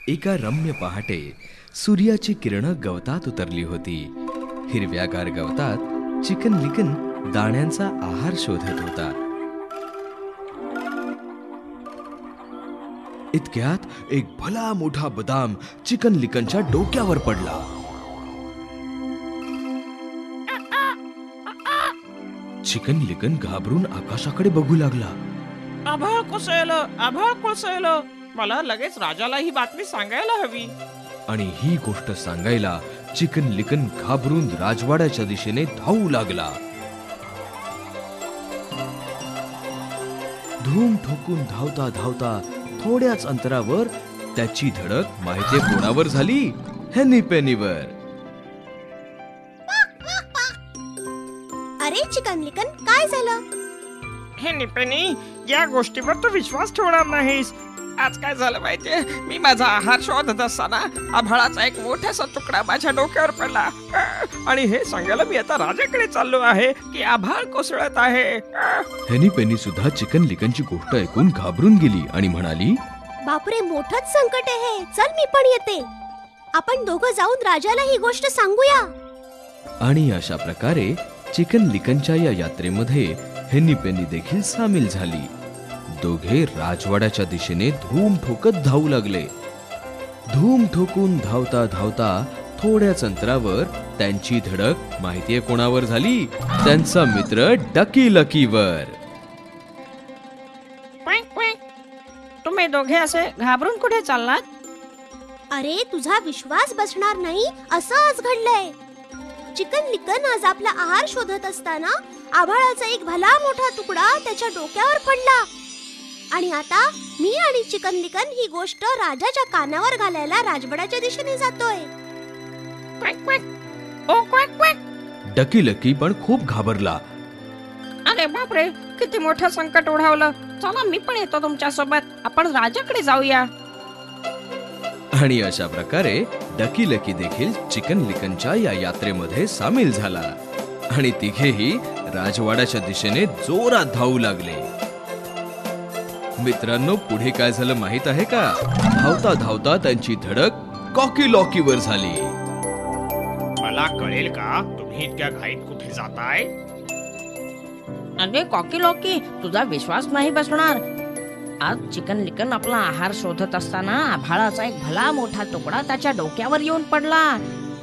एका रम्य पहाटे सूर्याची किरणं गवतात उतरली होती. हिरव्यागार गवतात चिकन लिकन दाण्यांचा आहार शोधत होता. इतक्यात एक भला मोठा बदाम चिकन लिकनच्या डोक्यावर पडला. चिकन लिकन घाबरून आकाशाकडे बघू लागला. आभाळ कोसळलं. मला लगेच राजाला ही बातमी सांगायला हवी. आणि ही गोष्ट सांगायला चिकन लिकन घाबरून राजवाड्याच्या दिशेने धावू लागला. धूम ठोकून धावता धावता थोड्याच अंतरावर त्याची धडक माहिती कोणावर झाली? हेनी पेनीवर. अरे चिकन लिकन, काय झालं? हे पेनी, या गोष्टीवर तू विश्वास ठेवणार नाहीस. आज काय झालं माहितीये, मी माझा आहार शोधत असताना आभाळाचा एक मोठासा तुकडा माझ्या डोक्यावर पडला. आणि हे सांगायला मी आता राजाकडे चाललो आहे की आभाळ कोसळत आहे. हेनी पेनी सुद्धा चिकन लिकनची गोष्ट ऐकून घाबरून गेली आणि म्हणाली, बापरे, मोठंच संकट आहे. चल मी पण येते. आपण दोघं जाऊन राजाला ही गोष्ट सांगूया. आणि अशा प्रकारे चिकन लिकनच्या या यात्रेमध्ये हेनी पेनी देखील सामील झाली. दोघे राजवाड्याच्या दिशेने धूम ठोकत धावू लागले. धूम ठोकून धावता धावता थोड्याच अंतरावर त्यांची धडक माहितीये कोणावर झाली? त्यांचा मित्र डकी लकीवर. तुम्ही दोघे असे घाबरून कुठे चाललात? अरे, तुझा विश्वास बसणार नाही असं आज घडलंय. चिकन लिकन आज आपला आहार शोधत असताना आभाळाचा एक भला मोठा तुकडा त्याच्या डोक्यावर पडला. आणि आता मी आणि चिकन लिकन ही गोष्ट राजाच्या कानावर घालायला राजवाड्याच्या दिशेने जातोय. डकी लकी पण खूप घाबरला. अरे बापरे, किती मोठं संकट ओढावलं. चला, मी पण येतो तुमच्या सोबत. आपण राजाकडे जाऊया. आणि अशा प्रकारे डकी लकी देखील चिकन लिकनच्या या यात्रेमध्ये सामील झाला. आणि तिघेही राजवाड्याच्या दिशेने जोरात धावू लागले. मित्रांनो, पुढे काय झालं माहित आहे का? धावता धावता त्यांची धडक कॉकी लॉकीवर झाली. मला कळेल का तुम्ही इतक्या घाईत कुठे जाताय? अरे कॉकी लॉकी, तुझा विश्वास नाही बसणार. आज चिकन लिकन आपला आहार शोधत असताना आभाळाचा एक भला मोठा तुकडा त्याच्या डोक्यावर येऊन पडला.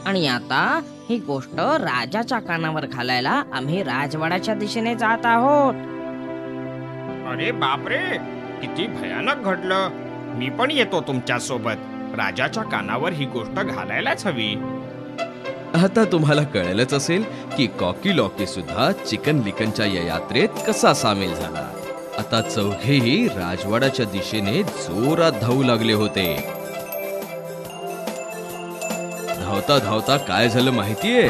आणि आता ही गोष्ट राजाच्या कानावर घालायला आम्ही राजवाड्याच्या दिशेने जात आहोत. अरे बापरे, किती भयानक घडलं. मी पण येतो तुमच्या सोबत. राजाच्या कानावर ही गोष्ट घालायलाच हवी. आता तुम्हाला कळेलच असेल की कॉकी लॉकी सुद्धा चिकन लिकनच्या या यात्रेत कसा सामील झाला. आता चौघेही राजवाड्याच्या दिशेने जोरात धावू लागले होते. धावता धावता काय झालं माहितीये?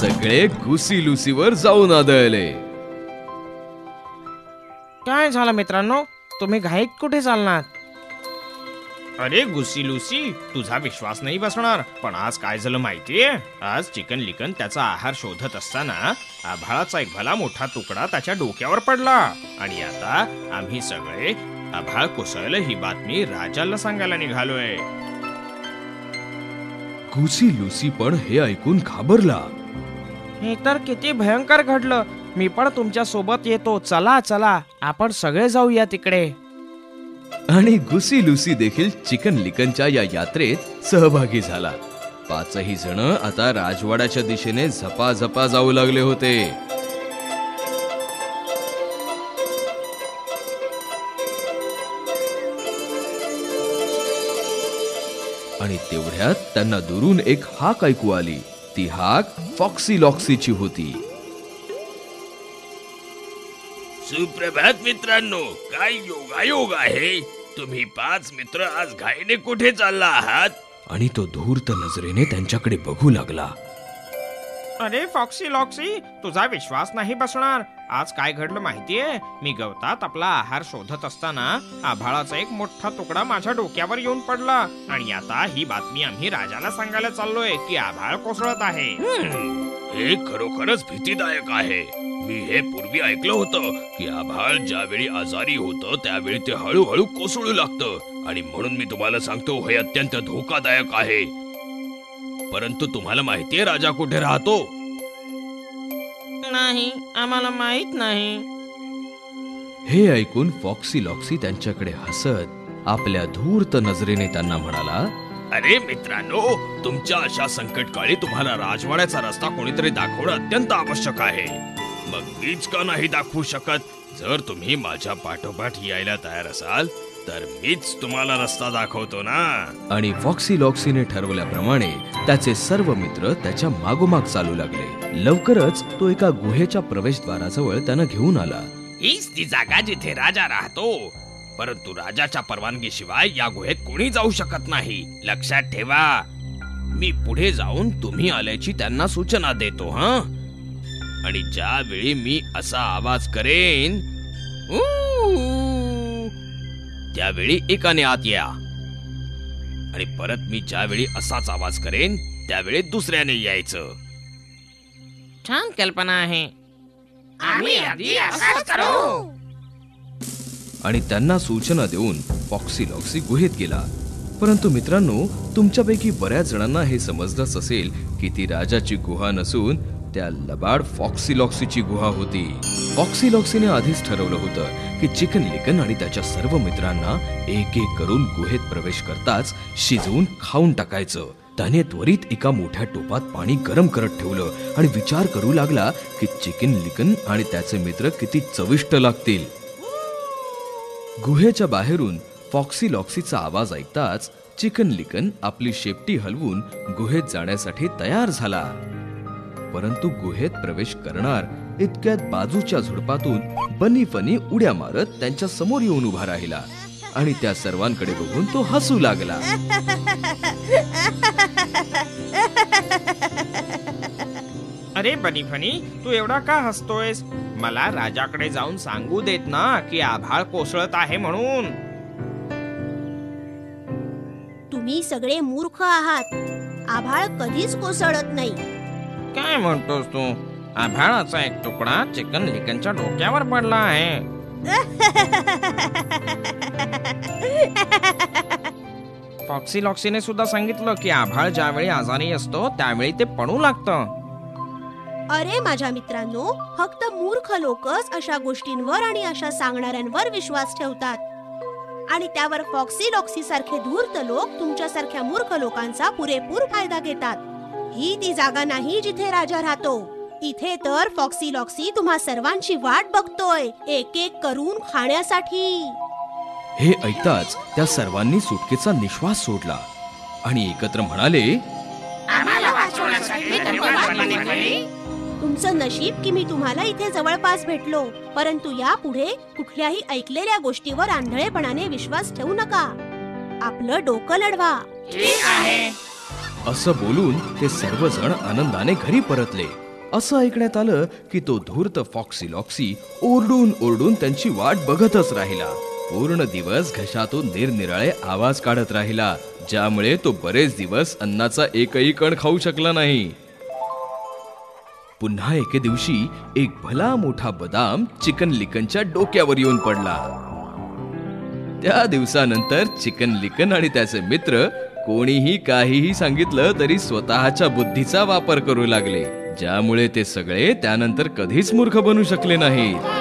सगळे गुसी लुसीवर जाऊन आदळले. काय झालं मित्रांनो, तुम्ही घाईत कुठे चालणार? अरे गुसी लुसी, तुझा विश्वास नाही बसणार. पण आज काय झालं माहितीये? आज चिकन लिकन त्याचा आहार शोधत असताना आभाळाचा एक भला मोठा तुकडा त्याच्या डोक्यावर पडला. आणि आता आम्ही सगळे आभाळ कोसळलं ही बातमी राजाला सांगायला निघालोय. गुसी लुसी पण हे ऐकून घाबरला. हे तर किती भयंकर घडलं. मी पण तुमच्या सोबत येतो. चला चला, आपण सगळे जाऊया तिकडे. आणि गुसी लुसी देखील चिकन लिकनच्या या यात्रेत सहभागी झाला. पाचही जण आता राजवाड्याच्या दिशेने झपाझपा जाऊ लागले होते. आणि तेवढ्यात त्यांना दुरून एक हाक ऐकू आली. ती हाक फॉक्सी लॉक्सीची होती. सुप्रभात मित्रांनो, काय योगायोग आहे. तुम्ही 5 मित्र आज घाईने कुठे चालला आहात? आणि तो धूर्त नजरेने त्यांच्याकडे बघू लागला. अरे फॉक्सी लॉक्सी, तुझा विश्वास नाही बसणार. आज काय घडलं माहितीये? मी गवतात आपला आहार शोधत असताना आभाळाचा एक मोठा तुकडा माझ्या डोक्यावर येऊन पडला. आणि आता ही बातमी आम्ही राजाला सांगायला चाललोय की आभाळ कोसळत आहे. हे खरोखरच भीतीदायक आहे. मी हे पूर्वी ऐकलं होतं की आभाळ ज्यावेळी आजारी होतं त्यावेळी ते हळूहळू कोसळू लागतं. आणि म्हणून मी तुम्हाला सांगतो हे अत्यंत धोकादायक आहे. परंतु तुम्हाला माहितीये राजा कुठे राहतो? नाही, आम्हाला माहित नाही. हे ऐकून फॉक्सी लॉक्सी त्यांच्याकडे हसत आपल्या धूर्त नजरेने त्यांना म्हणाला, अरे मित्रांनो, तुमच्या अशा संकटकाळी तुम्हाला राजवाड्याचा रस्ता कोणीतरी दाखवणं अत्यंत आवश्यक आहे. मग मीच का नाही दाखवू शकत? जर तुम्ही माझ्या पाठोपाठ यायला तयार असाल तर मीच तुम्हाला रस्ता दाखवतो ना. आणि फॉक्सी लॉक्सीने ठरवल्याप्रमाणे त्याचे सर्व मित्र त्याच्या मागोमाग चालू लागले. लवकरच तो एका गुहेच्या प्रवेशद्वाराजवळ त्यांना घेऊन आला. हीच ती जागा जिथे राजा राहतो. परंतु राजाच्या परवानगीशिवाय या गुहेत कोणी जाऊ शकत नाही. लक्षात ठेवा. मी पुढे जाऊन तुम्ही आल्याची त्यांना सूचना देतो आणि ज्यावेळी मी असा आवाज करेन त्यावेळी एकाने आत या. आणि परत मी ज्यावेळी असाच आवाज करेन त्यावेळी दुसऱ्याने यायचं. छान कल्पना आहे. आम्ही अगदी असंच करू. आणि त्यांना सूचना देऊन फॉक्सी लॉक्सी गुहेत गेला. परंतु मित्रांनो, तुमच्यापैकी बऱ्याच जणांना हे समजलंच असेल की ती राजाची गुहा नसून त्या लबाड फॉक्सी लॉक्सीची गुहा होती. फॉक्सी लॉक्सीने आधीच ठरवलं होतं की चिकन लिकन आणि त्याच्या सर्व मित्रांना एक एक करून गुहेत प्रवेश करताच शिजवून खाऊन टाकायचं. त्याने त्वरित एका मोठ्या टोपात पाणी गरम करत ठेवलं आणि विचार करू लागला की चिकन लिकन आणि त्याचे मित्र किती चविष्ट लागतील. गुहेच्या बाहेरून फॉक्सी लॉक्सीचा आवाज ऐकताच चिकन लिकन आपली शेपटी हलवून गुहेत जाण्यासाठी तयार झाला. परंतु गुहेत प्रवेश करणार इतक्यात बाजूच्या झुडपातून बनी फनी उड्या मारत त्यांच्या समोर येऊन उभा राहिला आणि त्या सर्वांकडे बघून तो हसू लागला. अरे बनी फनी, तू एवढा का हसतोयस? मला राजाकडे जाऊन सांगू देत ना की आभाळ कोसळत आहे म्हणून. तुम्ही सगळे मूर्ख आहात. आभाळ कधीच कोसळत नाही. काय म्हणतोस तू? आभाळाचा एक तुकडा चिकन लिकनच्या डोक्यावर पडला आहे. फॉक्सी लॉक्सीने सुद्धा सांगितलं की आभाळ ज्यावेळी आजारी असतो त्यावेळी ते पडू लागतं. अरे माझ्या मित्रांनो, फक्त मूर्ख लोकच अशा गोष्टींवर आणि अशा सांगणाऱ्यांवर विश्वास ठेवतात आणि त्यावर फॉक्सी लॉक्सी सारखे धूर्त लोक तुमच्यासारख्या मूर्ख लोकांचा पुरेपूर फायदा घेतात. ही ती जागा नाही जिथे राजा राहतो. इथे तर फॉक्सी लॉक्सी तुम्हा सर्वांची वाट बघतोय, एक एक करून खाण्यासाठी. हे ऐकताच त्या सर्वांनी सुटकेचा निश्वास सोडला आणि एकत्र म्हणाले, आम्हाला वाचवण्यासाठी धन्यवाद बनी फनी. तुमचं नशीब की मी तुम्हाला इथे जवळपास भेटलो. परंतु यापुढे कुठल्याही ऐकलेल्या गोष्टीवर आंधळेपणाने विश्वास ठेवू नका. आपलं डोकं लढवा. ठीक आहे. असं बोलून ते सर्वजण आनंदाने घरी परतले. असं ऐकण्यात आलं की तो धूर्त फॉक्सी लॉक्सी ओरडून ओरडून त्यांची वाट बघतच राहिला. पूर्ण दिवस घशातून निरनिराळे आवाज काढत राहिला, ज्यामुळे तो बरेच दिवस अन्नाचा एकही कण खाऊ शकला नाही. पुन्हा एके दिवशी एक भला मोठा बदाम चिकन लिकनच्या डोक्यावर येऊन पडला. त्या दिवसानंतर चिकन लिकन आणि त्याचे मित्र कोणीही काहीही सांगितलं तरी स्वतःच्या बुद्धीचा वापर करू लागले, ज्यामुळे ते सगळे त्यानंतर कधीच मूर्ख बनू शकले नाहीत.